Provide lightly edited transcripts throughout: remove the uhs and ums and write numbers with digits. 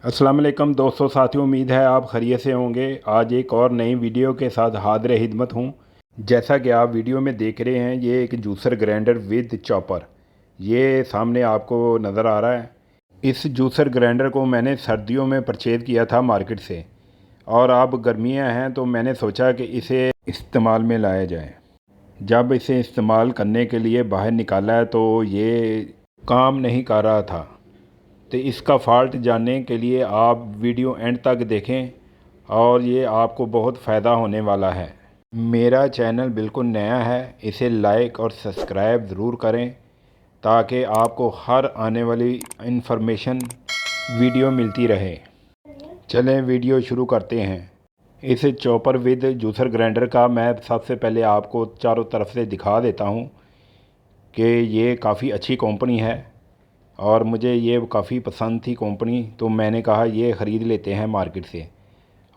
अस्सलाम वालेकुम दोस्तों साथियों, उम्मीद है आप खैरियत से होंगे। आज एक और नई वीडियो के साथ हाजिर खिदमत हूँ। जैसा कि आप वीडियो में देख रहे हैं, ये एक जूसर ग्राइंडर विद चॉपर ये सामने आपको नज़र आ रहा है। इस जूसर ग्राइंडर को मैंने सर्दियों में परचेज़ किया था मार्केट से, और अब गर्मियाँ हैं तो मैंने सोचा कि इसे इस्तेमाल में लाया जाए। जब इसे इस्तेमाल करने के लिए बाहर निकाला है तो ये काम नहीं कर रहा था। तो इसका फ़ॉल्ट जानने के लिए आप वीडियो एंड तक देखें और ये आपको बहुत फ़ायदा होने वाला है। मेरा चैनल बिल्कुल नया है, इसे लाइक और सब्सक्राइब ज़रूर करें ताकि आपको हर आने वाली इन्फॉर्मेशन वीडियो मिलती रहे। चलें वीडियो शुरू करते हैं। इस चॉपर विद जूसर ग्राइंडर का मैं सबसे पहले आपको चारों तरफ से दिखा देता हूँ कि ये काफ़ी अच्छी कंपनी है और मुझे ये काफ़ी पसंद थी कंपनी, तो मैंने कहा ये ख़रीद लेते हैं मार्केट से।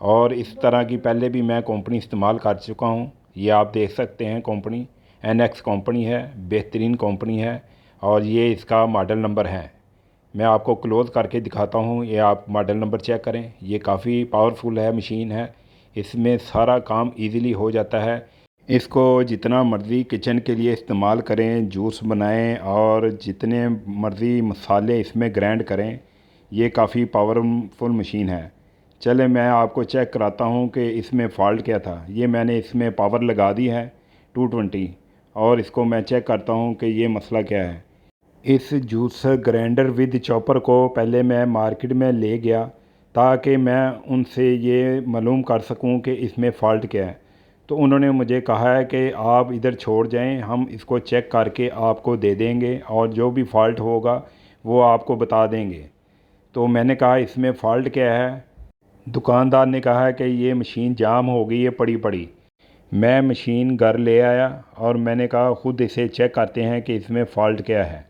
और इस तरह की पहले भी मैं कंपनी इस्तेमाल कर चुका हूँ। ये आप देख सकते हैं, कंपनी NX कंपनी है, बेहतरीन कंपनी है और ये इसका मॉडल नंबर है। मैं आपको क्लोज़ करके दिखाता हूँ, ये आप मॉडल नंबर चेक करें। ये काफ़ी पावरफुल है, मशीन है, इसमें सारा काम ईज़िली हो जाता है। इसको जितना मर्ज़ी किचन के लिए इस्तेमाल करें, जूस बनाएं और जितने मर्ज़ी मसाले इसमें ग्राइंड करें, ये काफ़ी पावरफुल मशीन है। चले मैं आपको चेक कराता हूँ कि इसमें फ़ॉल्ट क्या था। ये मैंने इसमें पावर लगा दी है 220 और इसको मैं चेक करता हूँ कि ये मसला क्या है। इस जूसर ग्राइंडर विद चॉपर को पहले मैं मार्केट में ले गया ताकि मैं उनसे ये मालूम कर सकूं कि इसमें फ़ॉल्ट क्या है। तो उन्होंने मुझे कहा है कि आप इधर छोड़ जाएं, हम इसको चेक करके आपको दे देंगे और जो भी फ़ॉल्ट होगा वो आपको बता देंगे। तो मैंने कहा इसमें फ़ॉल्ट क्या है। दुकानदार ने कहा है कि ये मशीन जाम हो गई है पड़ी पड़ी। मैं मशीन घर ले आया और मैंने कहा ख़ुद इसे चेक करते हैं कि इसमें फ़ॉल्ट क्या है।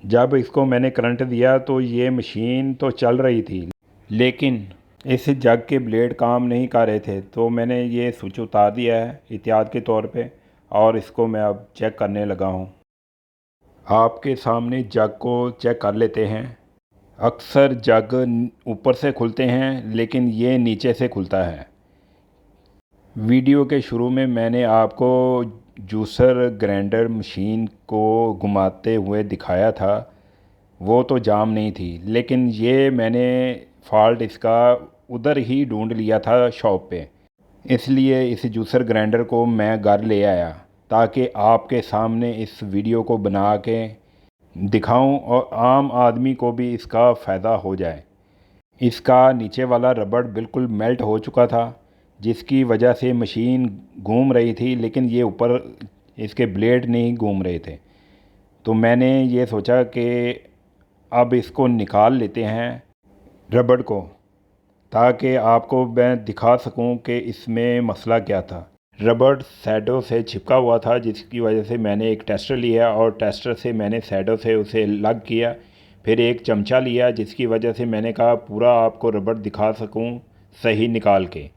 जब इसको मैंने करंट दिया तो ये मशीन तो चल रही थी, लेकिन इस जग के ब्लेड काम नहीं कर रहे थे। तो मैंने ये स्विच उतार दिया है एहतियात के तौर पे और इसको मैं अब चेक करने लगा हूँ। आपके सामने जग को चेक कर लेते हैं। अक्सर जग ऊपर से खुलते हैं लेकिन ये नीचे से खुलता है। वीडियो के शुरू में मैंने आपको जूसर ग्राइंडर मशीन को घुमाते हुए दिखाया था, वो तो जाम नहीं थी, लेकिन ये मैंने फ़ॉल्ट इसका उधर ही ढूंढ लिया था शॉप पे। इसलिए इस जूसर ग्राइंडर को मैं घर ले आया ताकि आपके सामने इस वीडियो को बना के दिखाऊं और आम आदमी को भी इसका फ़ायदा हो जाए। इसका नीचे वाला रबड़ बिल्कुल मेल्ट हो चुका था, जिसकी वजह से मशीन घूम रही थी, लेकिन ये ऊपर इसके ब्लेड नहीं घूम रहे थे। तो मैंने ये सोचा कि अब इसको निकाल लेते हैं रबड़ को, ताकि आपको मैं दिखा सकूं कि इसमें मसला क्या था। रबड़ सैडो से चिपका हुआ था, जिसकी वजह से मैंने एक टेस्टर लिया और टेस्टर से मैंने सैडो से उसे अलग किया। फिर एक चमचा लिया, जिसकी वजह से मैंने कहा पूरा आपको रबड़ दिखा सकूं सही निकाल के।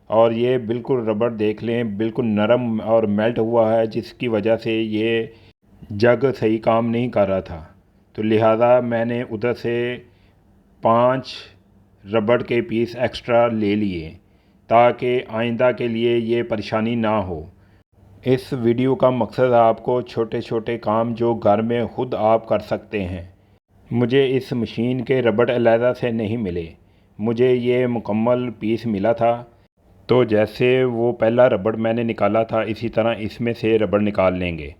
और ये बिल्कुल रबड़ देख लें, बिल्कुल नरम और मेल्ट हुआ है, जिसकी वजह से ये जग सही काम नहीं कर रहा था। तो लिहाजा मैंने उधर से 5 रबड़ के पीस एक्स्ट्रा ले लिए ताकि आइंदा के लिए ये परेशानी ना हो। इस वीडियो का मकसद आपको छोटे छोटे काम जो घर में ख़ुद आप कर सकते हैं। मुझे इस मशीन के रबड़ अलहदा से नहीं मिले, मुझे ये मुकम्मल पीस मिला था। तो जैसे वो पहला रबड़ मैंने निकाला था, इसी तरह इसमें से रबड़ निकाल लेंगे।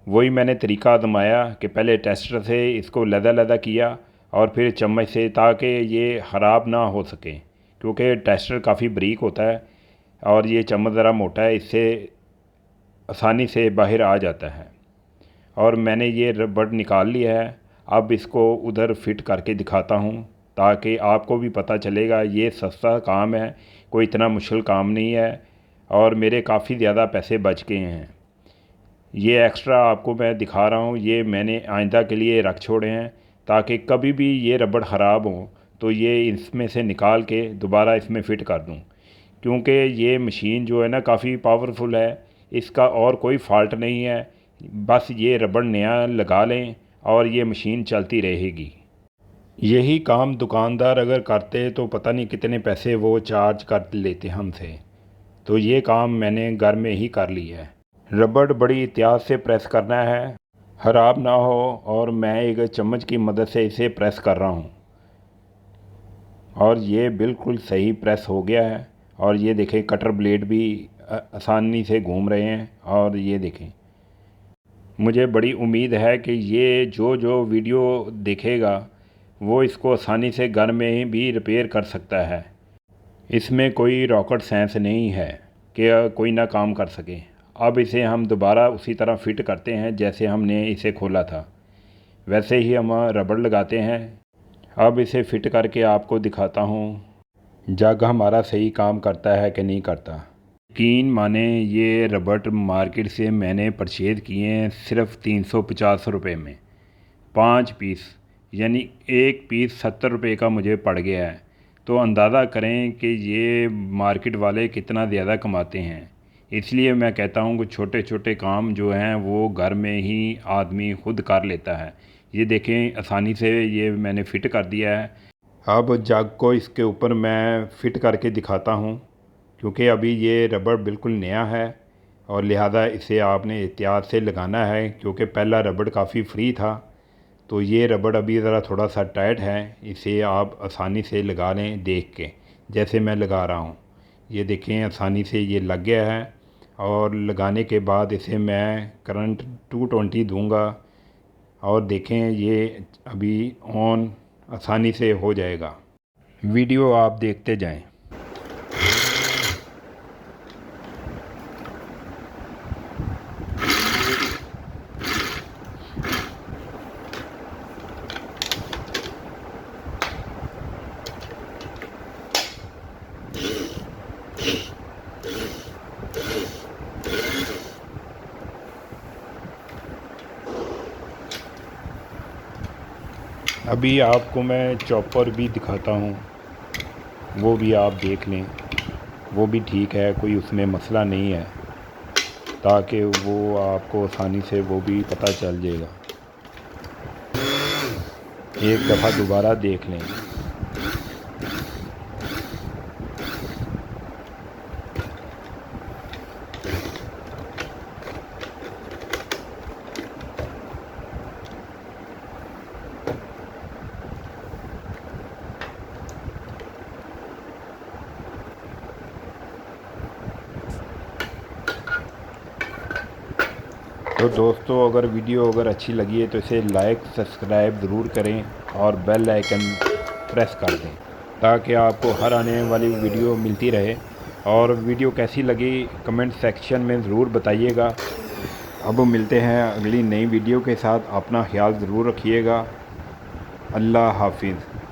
वही मैंने तरीका आजमाया कि पहले टेस्टर से इसको लदा किया और फिर चम्मच से, ताकि ये ख़राब ना हो सके, क्योंकि टेस्टर काफ़ी बारीक होता है और ये चम्मच ज़रा मोटा है, इससे आसानी से बाहर आ जाता है। और मैंने ये रबड़ निकाल लिया है। अब इसको उधर फिट करके दिखाता हूँ ताकि आपको भी पता चलेगा। ये सस्ता काम है, कोई इतना मुश्किल काम नहीं है और मेरे काफ़ी ज़्यादा पैसे बच गए हैं। ये एक्स्ट्रा आपको मैं दिखा रहा हूँ, ये मैंने आइंदा के लिए रख छोड़े हैं ताकि कभी भी ये रबड़ ख़राब हो तो ये इसमें से निकाल के दोबारा इसमें फ़िट कर दूँ। क्योंकि ये मशीन जो है ना काफ़ी पावरफुल है, इसका और कोई फ़ॉल्ट नहीं है, बस ये रबड़ नया लगा लें और ये मशीन चलती रहेगी। यही काम दुकानदार अगर करते तो पता नहीं कितने पैसे वो चार्ज कर लेते हमसे। तो ये काम मैंने घर में ही कर लिया है। रबड़ बड़ी एहतियात से प्रेस करना है, ख़राब ना हो। और मैं एक चम्मच की मदद से इसे प्रेस कर रहा हूँ और ये बिल्कुल सही प्रेस हो गया है। और ये देखें कटर ब्लेड भी आसानी से घूम रहे हैं। और ये देखें, मुझे बड़ी उम्मीद है कि ये जो जो वीडियो देखेगा वो इसको आसानी से घर में ही भी रिपेयर कर सकता है। इसमें कोई रॉकेट साइंस नहीं है कि कोई ना काम कर सके। अब इसे हम दोबारा उसी तरह फिट करते हैं जैसे हमने इसे खोला था, वैसे ही हम रबड़ लगाते हैं। अब इसे फिट करके आपको दिखाता हूँ जग हमारा सही काम करता है कि नहीं करता। यकीन माने ये रबड़ मार्केट से मैंने परचेज़ किए हैं सिर्फ़ 350 रुपये में 5 पीस, यानी एक पीस 70 रुपये का मुझे पड़ गया है। तो अंदाज़ा करें कि ये मार्केट वाले कितना ज़्यादा कमाते हैं। इसलिए मैं कहता हूँ कि छोटे छोटे काम जो हैं वो घर में ही आदमी खुद कर लेता है। ये देखें आसानी से ये मैंने फ़िट कर दिया है। अब जग को इसके ऊपर मैं फ़िट करके दिखाता हूँ, क्योंकि अभी ये रबड़ बिल्कुल नया है और लिहाजा इसे आपने एहतियात से लगाना है, क्योंकि पहला रबड़ काफ़ी फ्री था। तो ये रबड़ अभी ज़रा थोड़ा सा टाइट है, इसे आप आसानी से लगा लें देख के, जैसे मैं लगा रहा हूँ। ये देखें आसानी से ये लग गया है। और लगाने के बाद इसे मैं करंट 220 दूंगा और देखें ये अभी ऑन आसानी से हो जाएगा। वीडियो आप देखते जाएं। अभी आपको मैं चॉपर भी दिखाता हूँ, वो भी आप देख लें। वो भी ठीक है, कोई उसमें मसला नहीं है, ताकि वो आपको आसानी से वो भी पता चल जाएगा। एक दफ़ा दोबारा देख लें। तो दोस्तों, अगर वीडियो अच्छी लगी है तो इसे लाइक सब्सक्राइब ज़रूर करें और बेल आइकन प्रेस कर दें, ताकि आपको हर आने वाली वीडियो मिलती रहे। और वीडियो कैसी लगी कमेंट सेक्शन में ज़रूर बताइएगा। अब मिलते हैं अगली नई वीडियो के साथ। अपना ख्याल ज़रूर रखिएगा। अल्लाह हाफिज़।